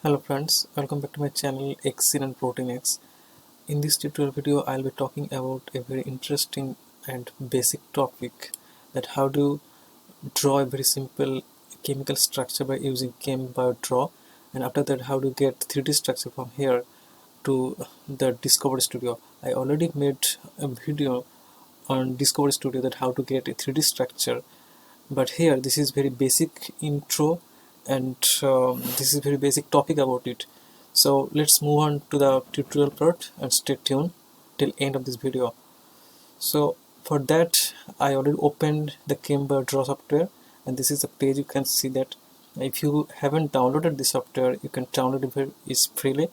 Hello friends, welcome back to my channel Xgene and proteinX. In this tutorial video, I'll be talking about a very interesting and basic topic, that how to draw a very simple chemical structure by using ChemBioDraw, and after that how to get 3D structure from here to the Discovery Studio. I already made a video on Discovery Studio that how to get a 3D structure, but here this is very basic intro, and this is very basic topic about it. So let's move on to the tutorial part and stay tuned till end of this video. So for that, I already opened the ChemBioDraw software, and this is the page. You can see that if you haven't downloaded the software, you can download it freely,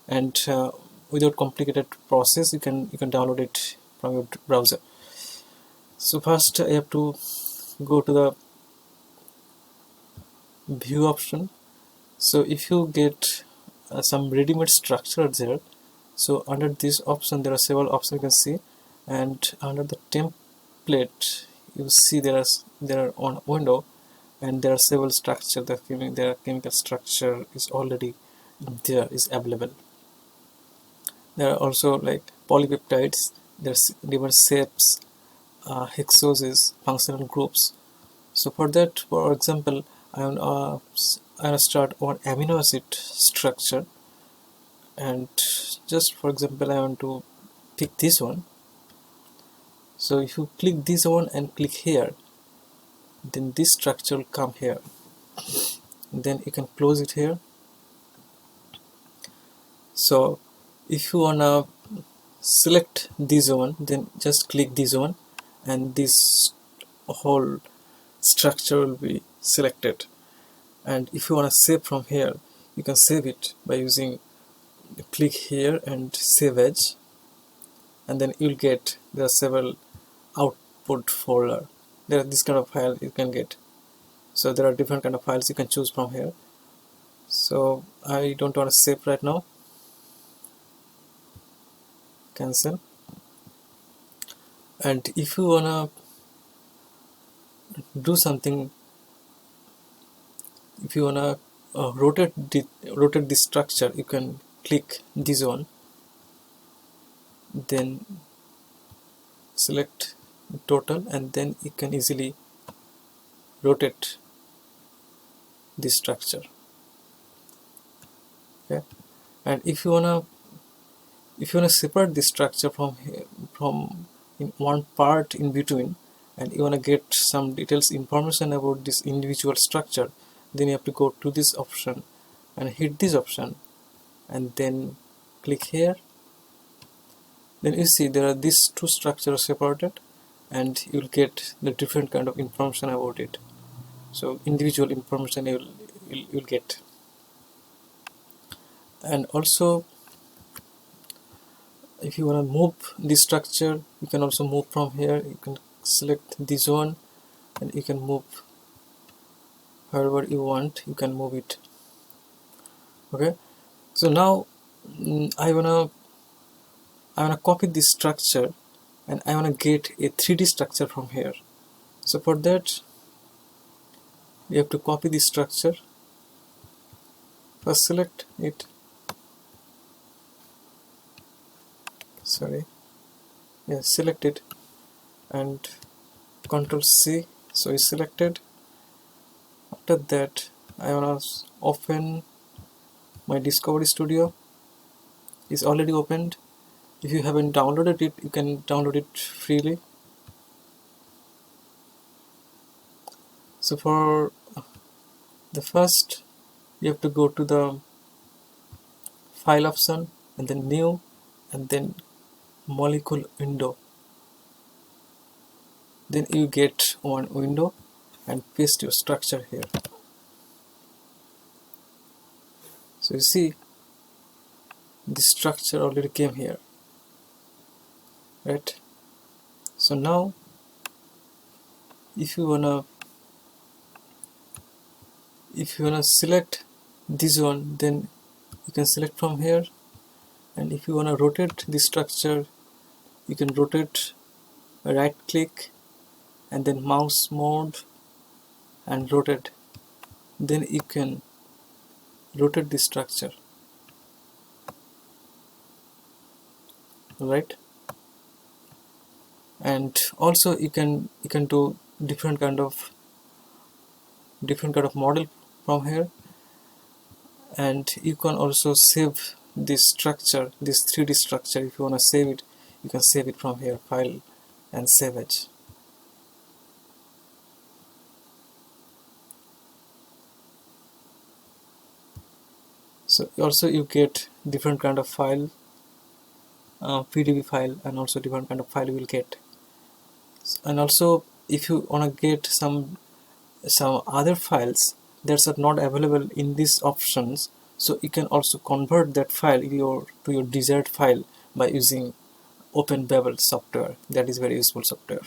and without complicated process, you can download it from your browser. So first I have to go to the view option. So if you get some ready-made structure there, so under this option there are several options you can see, and under the template you see there are one window, and there are several structure. Their chemical structure is already there, is available. There are also like polypeptides, there's different shapes, hexoses, functional groups. So for that, for example, I want to start one amino acid structure, and just for example I want to pick this one. So if you click this one and click here, then this structure will come here, then you can close it here. So if you wanna select this one, then just click this one, and this whole structure will be selected. And if you want to save from here, you can save it by using click here and save as, and then you'll get there are several output folder. There are this kind of file you can get. So there are different kind of files you can choose from here. So I don't want to save right now. Cancel. And if you wanna do something, if you wanna rotate this structure, you can click this one, then select total, and then you can easily rotate this structure. Okay, and if you wanna separate this structure from in one part in between, and you wanna get some details information about this individual structure, then you have to go to this option and hit this option, and then click here. Then you see there are these two structures separated, and you'll get the different kind of information about it. So individual information you'll get. And also, if you want to move this structure, you can also move from here. You can select this one, and you can move wherever you want. You can move it. Okay, so now I wanna copy this structure, and I wanna get a 3D structure from here. So for that, you have to copy this structure. First select it. Select it, and Ctrl C. So it's selected. After that, I wanna open my Discovery Studio. It's already opened. If you haven't downloaded it, you can download it freely. So for the first, you have to go to the file option, and then new, and then molecule window. Then you get one window, and paste your structure here. So you see this structure already came here, right? So now if you wanna select this one, then you can select from here. And if you wanna rotate this structure, you can rotate, right click, and then mouse mode and rotate. Then you can rotate the structure, right? And also you can do different kind of model from here, and you can also save this structure, this 3D structure. If you want to save it, you can save it from here, file and save as. So also you get different kind of file, PDB file, and also different kind of file you will get. And also if you want to get some other files that are not available in these options, so you can also convert that file to your desired file by using Open Babel software. That is very useful software.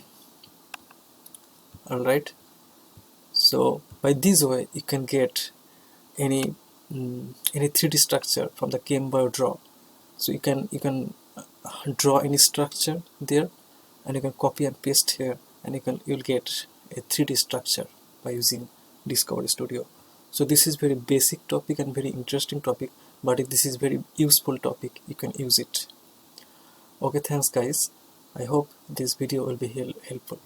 Alright, so by this way you can get any 3D structure from the Game Boy Draw. So you can draw any structure there, and you can copy and paste here, and you'll get a 3D structure by using Discovery Studio. So this is very basic topic and very interesting topic, but if this is very useful topic, you can use it. Okay, thanks guys. I hope this video will be helpful.